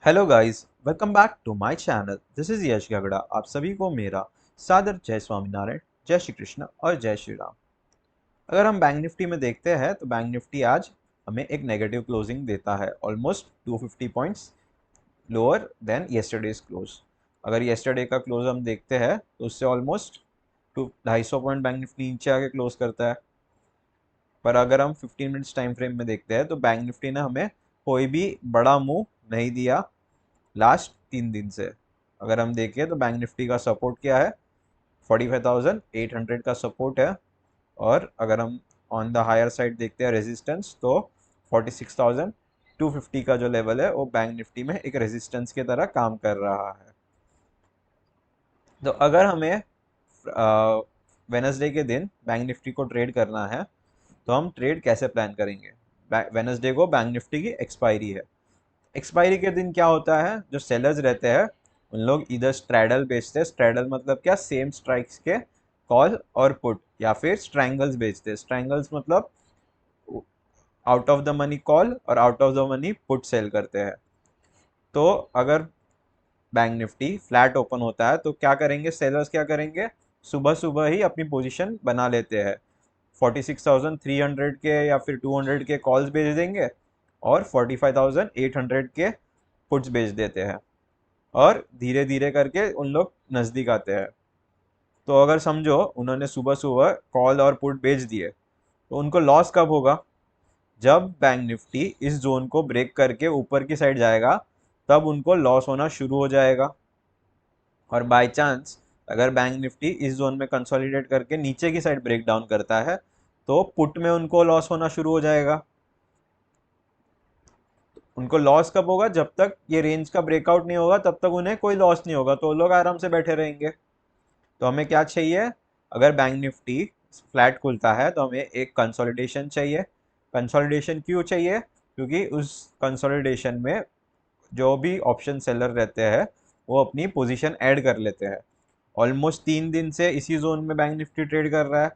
Hello guys, welcome back to my channel. This is Yash Gagda. आप सभी को मेरा सादर जय स्वामीनारायण, जय श्री कृष्ण और जय श्री राम। अगर हम बैंक निफ्टी में देखते हैं तो बैंक निफ्टी आज हमें एक नेगेटिव क्लोजिंग देता है, almost 250 points lower than yesterday's close. अगर येस्टरडे का क्लोज हम देखते हैं तो उससे ऑलमोस्ट 250 पॉइंट बैंक निफ्टी नीचे आके क्लोज करता है। पर अगर हम 15 मिनट्स टाइम फ्रेम में देखते हैं तो बैंक निफ्टी ने हमें कोई भी बड़ा मूव नहीं दिया लास्ट 3 दिन से। अगर हम देखें तो बैंक निफ्टी का सपोर्ट क्या है, 45,800 का सपोर्ट है। और अगर हम ऑन द हायर साइड देखते हैं रेजिस्टेंस, तो 46,250 का जो लेवल है वो बैंक निफ्टी में एक रेजिस्टेंस की तरह काम कर रहा है। तो अगर हमें वेनसडे के दिन बैंक निफ्टी को ट्रेड करना है तो हम ट्रेड कैसे प्लान करेंगे। वेनसडे को बैंक निफ्टी की एक्सपायरी है। एक्सपायरी के दिन क्या होता है, जो सेलर्स रहते हैं उन लोग इधर स्ट्रैडल बेचते हैं। स्ट्रैडल मतलब क्या, सेम स्ट्राइक्स के कॉल और पुट, या फिर स्ट्रैंगल्स बेचते हैं। स्ट्रैंगल्स मतलब out of the money call और out of the money put sell करते हैं। तो अगर बैंक निफ्टी फ्लैट ओपन होता है तो क्या करेंगे सेलर्स, क्या करेंगे, सुबह सुबह ही अपनी पोजीशन बना लेते हैं। 46,300 के या फिर 200 के कॉल्स बेच देंगे और 45,800 के पुट्स बेच देते हैं। और धीरे धीरे करके उन लोग नज़दीक आते हैं। तो अगर समझो उन्होंने सुबह सुबह कॉल और पुट बेच दिए तो उनको लॉस कब होगा, जब बैंक निफ्टी इस जोन को ब्रेक करके ऊपर की साइड जाएगा तब उनको लॉस होना शुरू हो जाएगा। और बाय चांस अगर बैंक निफ्टी इस जोन में कंसोलिडेट करके नीचे की साइड ब्रेक डाउन करता है तो पुट में उनको लॉस होना शुरू हो जाएगा। उनको लॉस कब होगा, जब तक ये रेंज का ब्रेकआउट नहीं होगा तब तक उन्हें कोई लॉस नहीं होगा, तो वो लोग आराम से बैठे रहेंगे। तो हमें क्या चाहिए, अगर बैंक निफ्टी फ्लैट खुलता है तो हमें एक कंसोलिडेशन चाहिए। कंसोलिडेशन क्यों चाहिए, क्योंकि उस कंसोलिडेशन में जो भी ऑप्शन सेलर रहते हैं वो अपनी पोजीशन ऐड कर लेते हैं। ऑलमोस्ट 3 दिन से इसी जोन में बैंक निफ्टी ट्रेड कर रहा है।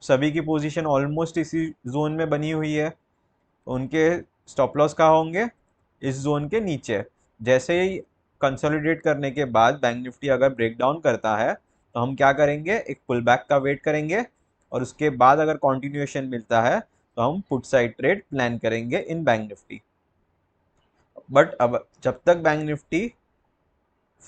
सभी की पोजीशन ऑलमोस्ट इसी जोन में बनी हुई है। उनके स्टॉप लॉस कहाँ होंगे, इस जोन के नीचे। जैसे ही कंसोलिडेट करने के बाद बैंक निफ्टी अगर ब्रेक डाउन करता है तो हम क्या करेंगे, एक पुल बैक का वेट करेंगे और उसके बाद अगर कंटिन्यूएशन मिलता है तो हम पुट साइड ट्रेड प्लान करेंगे इन बैंक निफ्टी। बट अब जब तक बैंक निफ्टी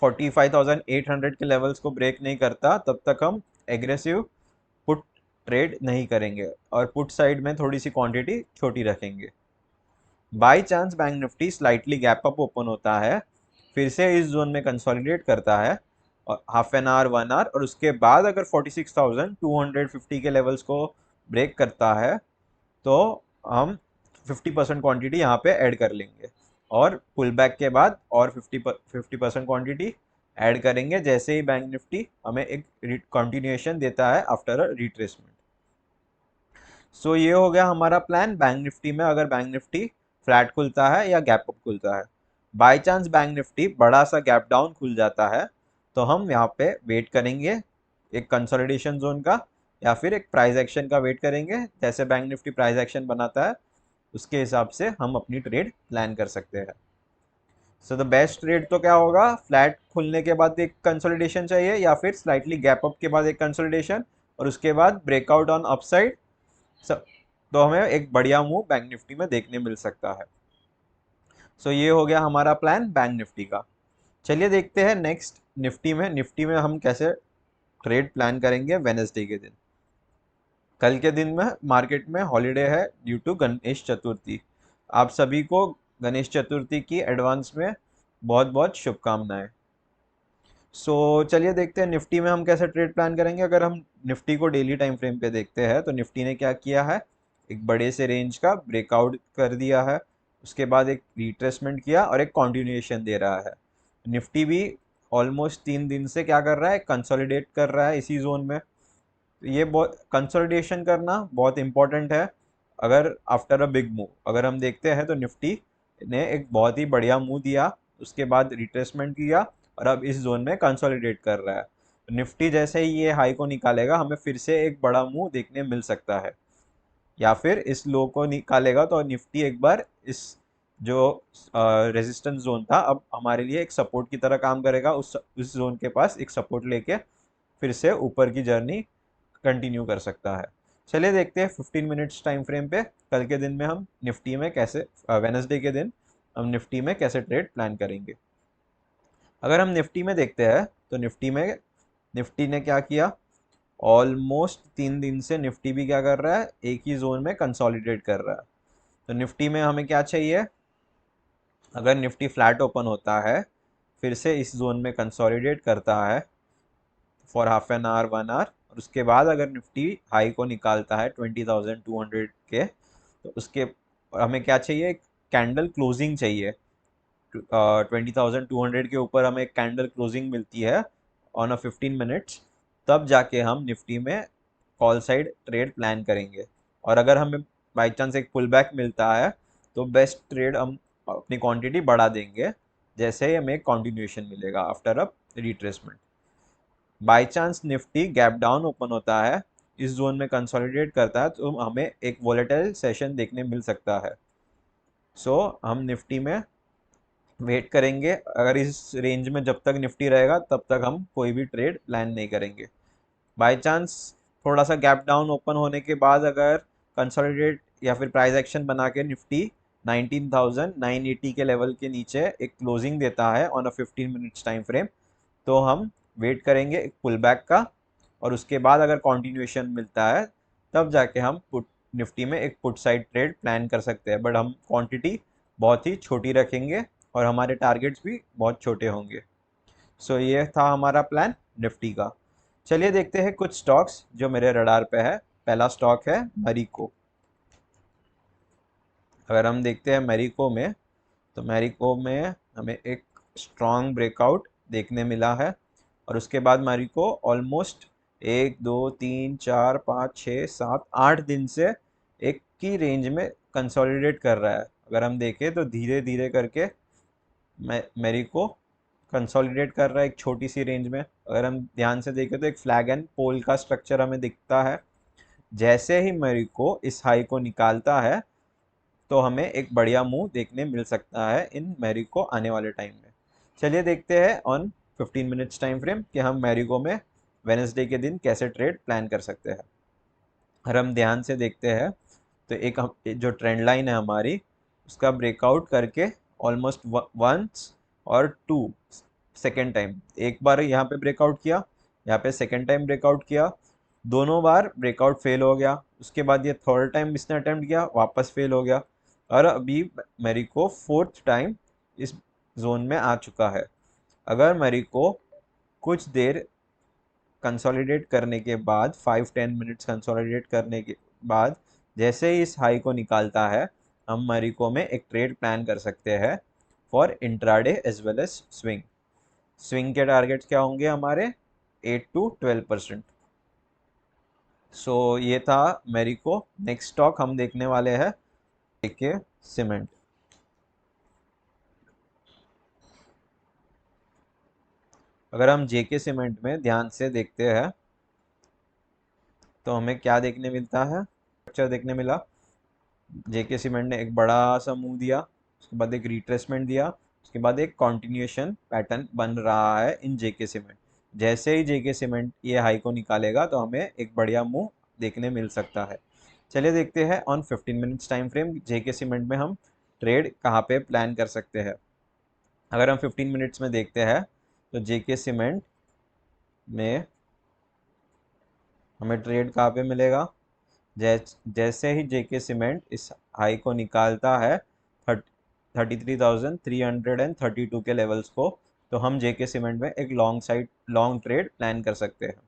45,800 के लेवल्स को ब्रेक नहीं करता तब तक हम एग्रेसिव पुट ट्रेड नहीं करेंगे और पुट साइड में थोड़ी सी क्वांटिटी छोटी रखेंगे। By chance bank Nifty slightly gap up open होता है, फिर से इस जोन में कंसोलिडेट करता है और हाफ एन आवर 1 आवर, और उसके बाद अगर 46,250 के लेवल्स को ब्रेक करता है तो हम 50% क्वांटिटी यहाँ पे ऐड कर लेंगे और पुल बैक के बाद और 50% क्वांटिटी ऐड करेंगे जैसे ही बैंक निफ्टी हमें एक कंटिन्यूएशन देता है आफ्टर अ रिट्रेसमेंट। सो ये हो गया हमारा प्लान बैंक निफ्टी में। अगर बैंक निफ्टी फ्लैट खुलता है या गैप अप खुलता है, बाय चांस बैंक निफ्टी बड़ा सा गैप डाउन खुल जाता है तो हम यहाँ पे वेट करेंगे एक कंसोलिडेशन जोन का या फिर एक प्राइस एक्शन का वेट करेंगे। जैसे बैंक निफ्टी प्राइस एक्शन बनाता है उसके हिसाब से हम अपनी ट्रेड प्लान कर सकते हैं। सो द बेस्ट ट्रेड तो क्या होगा, फ्लैट खुलने के बाद एक कंसोलिडेशन चाहिए या फिर स्लाइटली गैप अप के बाद एक कंसोलिडेशन और उसके बाद ब्रेकआउट ऑन अपसाइड। तो हमें एक बढ़िया मूव बैंक निफ्टी में देखने मिल सकता है। सो ये हो गया हमारा प्लान बैंक निफ्टी का। चलिए देखते हैं नेक्स्ट निफ्टी में हम कैसे ट्रेड प्लान करेंगे वेनेसडे के दिन। कल के दिन में मार्केट में हॉलीडे है ड्यू टू गणेश चतुर्थी। आप सभी को गणेश चतुर्थी की एडवांस में बहुत बहुत शुभकामनाएं। सो चलिए देखते हैं निफ्टी में हम कैसे ट्रेड प्लान करेंगे। अगर हम निफ्टी को डेली टाइम फ्रेम पे देखते हैं तो निफ्टी ने क्या किया है, एक बड़े से रेंज का ब्रेकआउट कर दिया है, उसके बाद एक रिट्रेसमेंट किया और एक कंटिन्यूएशन दे रहा है। निफ्टी भी ऑलमोस्ट 3 दिन से क्या कर रहा है, कंसोलिडेट कर रहा है इसी जोन में। तो ये बहुत कंसोलिडेशन करना बहुत इंपॉर्टेंट है। अगर आफ्टर अ बिग मूव अगर हम देखते हैं तो निफ्टी ने एक बहुत ही बढ़िया मूव दिया, उसके बाद रिट्रेसमेंट किया और अब इस जोन में कंसोलिडेट कर रहा है। तो निफ्टी जैसे ही ये हाई को निकालेगा हमें फिर से एक बड़ा मूव देखने मिल सकता है, या फिर इस लो को निकालेगा तो निफ्टी एक बार इस जो रेजिस्टेंस जोन था अब हमारे लिए एक सपोर्ट की तरह काम करेगा। उस जोन के पास एक सपोर्ट लेके फिर से ऊपर की जर्नी कंटिन्यू कर सकता है। चलिए देखते हैं 15 मिनट्स टाइम फ्रेम पे कल के दिन में हम निफ्टी में कैसे, वेनसडे के दिन हम निफ्टी में कैसे ट्रेड प्लान करेंगे। अगर हम निफ्टी में देखते हैं तो निफ्टी ने क्या किया, ऑलमोस्ट 3 दिन से निफ्टी भी क्या कर रहा है, एक ही जोन में कंसोलिडेट कर रहा है। तो निफ्टी में हमें क्या चाहिए, अगर निफ्टी फ्लैट ओपन होता है फिर से इस जोन में कंसोलिडेट करता है for half an hour 1 hour, और उसके बाद अगर निफ्टी हाई को निकालता है 20,200 के, तो उसके हमें क्या चाहिए, एक कैंडल क्लोजिंग चाहिए। 20,200 के ऊपर हमें एक कैंडल क्लोजिंग मिलती है ऑन अ 15 मिनट्स, तब जाके हम निफ्टी में कॉल साइड ट्रेड प्लान करेंगे। और अगर हमें बाई चांस एक पुल बैक मिलता है तो बेस्ट ट्रेड हम अपनी क्वांटिटी बढ़ा देंगे, जैसे ही हमें कंटिन्यूएशन मिलेगा after a retracement. By chance Nifty gap down open होता है, इस जोन में कंसोलिडेट करता है, तो हमें एक वोलेटाइल सेशन देखने मिल सकता है। हम निफ्टी में वेट करेंगे, अगर इस रेंज में जब तक निफ्टी रहेगा तब तक हम कोई भी ट्रेड प्लान नहीं करेंगे। बाय चांस थोड़ा सा गैप डाउन ओपन होने के बाद अगर कंसोलिडेट या फिर प्राइस एक्शन बना के निफ्टी 19,980 के लेवल के नीचे एक क्लोजिंग देता है on a 15 minutes time frame, तो हम वेट करेंगे एक पुल बैक का, और उसके बाद अगर कंटिन्यूएशन मिलता है तब जाके हम पुट निफ्टी में एक पुट साइड ट्रेड प्लान कर सकते हैं, बट हम क्वांटिटी बहुत ही छोटी रखेंगे और हमारे टारगेट्स भी बहुत छोटे होंगे। ये था हमारा प्लान निफ्टी का। चलिए देखते हैं कुछ स्टॉक्स जो मेरे रडार पे है। पहला स्टॉक है मैरिको। अगर हम देखते हैं मैरिको में, तो मैरिको में हमें एक स्ट्रॉन्ग ब्रेकआउट देखने मिला है, और उसके बाद मैरिको ऑलमोस्ट 1 2 3 4 5 6 7 8 दिन से एक की रेंज में कंसोलिडेट कर रहा है। अगर हम देखें तो धीरे धीरे करके मैरिको कंसोलिडेट कर रहा है एक छोटी सी रेंज में। अगर हम ध्यान से देखें तो एक फ्लैग एंड पोल का स्ट्रक्चर हमें दिखता है। जैसे ही मैरिको इस हाई को निकालता है तो हमें एक बढ़िया मूव देखने मिल सकता है इन मैरिको आने वाले टाइम में। चलिए देखते हैं ऑन 15 मिनट्स टाइम फ्रेम कि हम मैरिको में वेनसडे के दिन कैसे ट्रेड प्लान कर सकते हैं। अगर हम ध्यान से देखते हैं तो जो ट्रेंड लाइन है हमारी, उसका ब्रेकआउट करके ऑलमोस्ट वंस और टू सेकेंड टाइम, एक बार यहाँ पे ब्रेकआउट किया, यहाँ पे सेकेंड टाइम ब्रेकआउट किया, दोनों बार ब्रेकआउट फेल हो गया, उसके बाद ये थर्ड टाइम इसने अटेम्प्ट किया, वापस फेल हो गया, और अभी मेरिको फोर्थ टाइम इस जोन में आ चुका है। अगर मेरिको कुछ देर कंसोलिडेट करने के बाद 5-10 मिनट्स कंसोलिडेट करने के बाद जैसे ही इस हाई को निकालता है, हम मरिको में एक ट्रेड प्लान कर सकते हैं for intraday as well as swing. Swing के टारगेट्स क्या होंगे हमारे, 8 to 12%। ये था मेरिको। नेक्स्ट स्टॉक हम देखने वाले हैं जेके सीमेंट। अगर हम जेके सीमेंट में ध्यान से देखते हैं तो हमें क्या देखने मिलता है, स्ट्रक्चर देखने मिला। जेके सीमेंट ने एक बड़ा सा मूव दिया, उसके बाद एक रिट्रेसमेंट दिया, उसके बाद एक कॉन्टिन्यूएशन पैटर्न बन रहा है इन जेके सीमेंट। जैसे ही जेके सीमेंट ये हाई को निकालेगा तो हमें एक बढ़िया मूव देखने मिल सकता है। चलिए देखते हैं on 15 minutes time frame JK cement में हम ट्रेड कहाँ पे प्लान कर सकते हैं। अगर हम 15 मिनट्स में देखते हैं तो जेके सीमेंट में हमें ट्रेड कहाँ पे मिलेगा, जैसे ही जेके सीमेंट इस हाई को निकालता है 33,332 के लेवल्स को, तो हम जेके सीमेंट में एक लॉन्ग ट्रेड प्लान कर सकते हैं।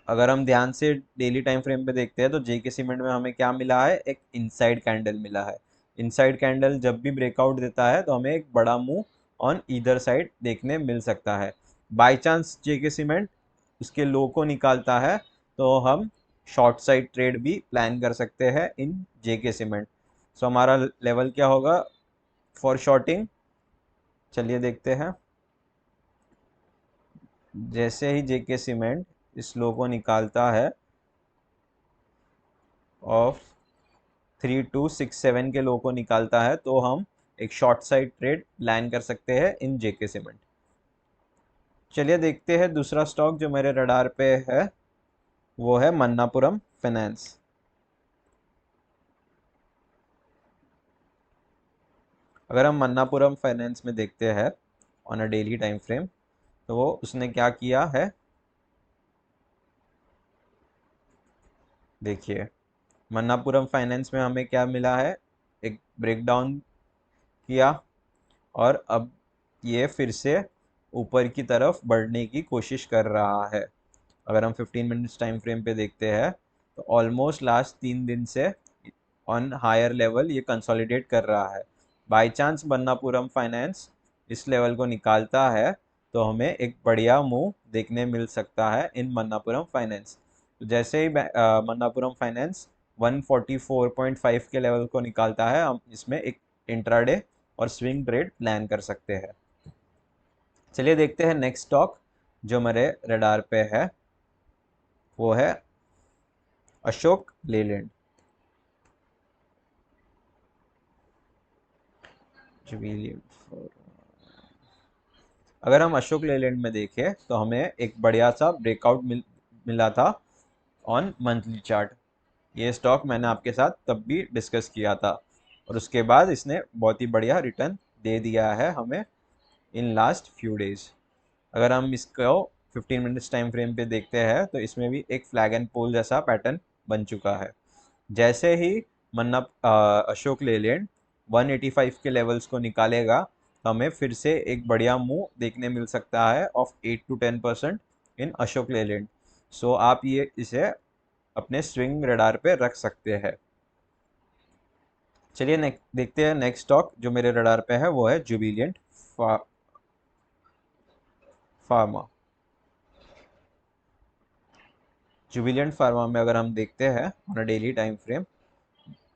अगर हम ध्यान से डेली टाइम फ्रेम पे देखते हैं तो जेके सीमेंट में हमें क्या मिला है, एक इनसाइड कैंडल मिला है। इनसाइड कैंडल जब भी ब्रेकआउट देता है तो हमें एक बड़ा मूव ऑन ईदर साइड देखने मिल सकता है। बाई चांस जेके सीमेंट उसके लो को निकालता है तो हम शॉर्ट साइड ट्रेड भी प्लान कर सकते हैं इन जेके सीमेंट। हमारा लेवल क्या होगा फॉर शॉर्टिंग, चलिए देखते हैं। जैसे ही जेके सीमेंट इस लो को निकालता है ऑफ 3267 के लो को निकालता है तो हम एक शॉर्ट साइड ट्रेड प्लान कर सकते हैं इन जेके सीमेंट। चलिए देखते हैं दूसरा स्टॉक जो मेरे रडार पे है, वो है मन्नापुरम फाइनेंस। अगर हम मन्नापुरम फाइनेंस में देखते हैं on a daily time frame, तो वो उसने क्या किया है, देखिए मन्नापुरम फाइनेंस में हमें क्या मिला है, एक ब्रेकडाउन किया और अब ये फिर से ऊपर की तरफ बढ़ने की कोशिश कर रहा है। अगर हम 15 मिनट्स टाइम फ्रेम पे देखते हैं तो ऑलमोस्ट लास्ट 3 दिन से ऑन हायर लेवल ये कंसोलिडेट कर रहा है। बाय चांस मन्नापुरम फाइनेंस इस लेवल को निकालता है तो हमें एक बढ़िया मूव देखने मिल सकता है इन मन्नापुरम फाइनेंस। तो जैसे ही मन्नापुरम फाइनेंस 144.5 के लेवल को निकालता है, हम इसमें एक इंट्राडे और स्विंग ट्रेड प्लान कर सकते हैं। चलिए देखते हैं नेक्स्ट स्टॉक जो मेरे रडार पे है, वो है अशोक लेलैंड। अगर हम अशोक लेलैंड में देखें तो हमें एक बढ़िया सा ब्रेकआउट मिला था ऑन मंथली चार्ट। ये स्टॉक मैंने आपके साथ तब भी डिस्कस किया था और उसके बाद इसने बहुत ही बढ़िया रिटर्न दे दिया है हमें इन लास्ट फ्यू डेज। अगर हम इसको 15 मिनट्स टाइम फ्रेम पे देखते हैं तो इसमें भी एक फ्लैग एंड पोल जैसा पैटर्न बन चुका है। जैसे ही मन्ना अशोक लेलैंड 185 के लेवल्स को निकालेगा तो हमें फिर से एक बढ़िया मूव देखने मिल सकता है ऑफ 8 to 10% इन अशोक लेलैंड। सो आप ये इसे अपने स्विंग रडार पे रख सकते हैं। चलिए देखते हैं नेक्स्ट स्टॉक जो मेरे रडार पे है, वो है जुबिलियंट फार्मा। जुबिलियंट फार्मा में अगर हम देखते हैं on a daily time frame,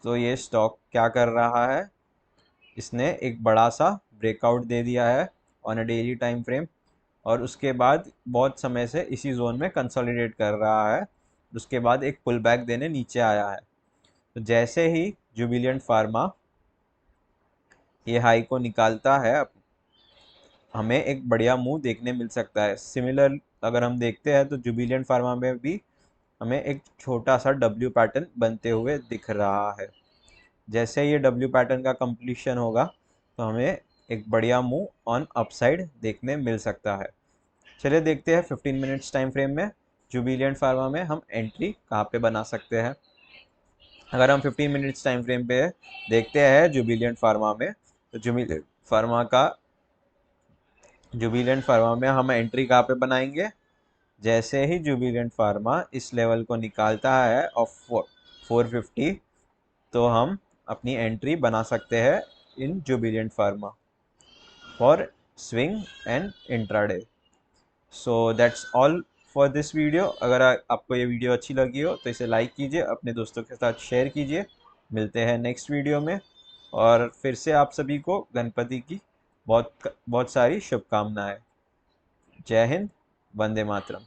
तो ये स्टॉक क्या कर रहा है, इसने एक बड़ा सा ब्रेकआउट दे दिया है on a daily time frame और उसके बाद बहुत समय से इसी जोन में कंसोलिडेट कर रहा है। उसके बाद एक पुल बैक देने नीचे आया है। तो जैसे ही जुबिलियंट फार्मा ये हाई को निकालता है, हमें एक बढ़िया मूव देखने मिल सकता है। सिमिलर अगर हम देखते हैं तो जुबिलियंट फार्मा में भी हमें एक छोटा सा डब्ल्यू पैटर्न बनते हुए दिख रहा है। जैसे ये डब्ल्यू पैटर्न का कंप्लीशन होगा तो हमें एक बढ़िया मूव ऑन अपसाइड देखने मिल सकता है। चलिए देखते हैं 15 मिनट्स टाइम फ्रेम में जुबिलियंट फार्मा में हम एंट्री कहाँ पे बना सकते हैं। अगर हम 15 मिनट्स टाइम फ्रेम पे देखते हैं जुबिलियंट फार्मा में, तो जुबिलियंट फार्मा में हम एंट्री कहाँ पे बनाएंगे, जैसे ही जुबिलियंट फार्मा इस लेवल को निकालता है ऑफ 450, तो हम अपनी एंट्री बना सकते हैं in Jubilant Pharma for swing and intraday. So that's all for this video. अगर आपको ये वीडियो अच्छी लगी हो तो इसे लाइक कीजिए, अपने दोस्तों के साथ शेयर कीजिए। मिलते हैं नेक्स्ट वीडियो में और फिर से आप सभी को गणपति की बहुत बहुत सारी शुभकामनाएं। जय हिंद, वंदे मातरम।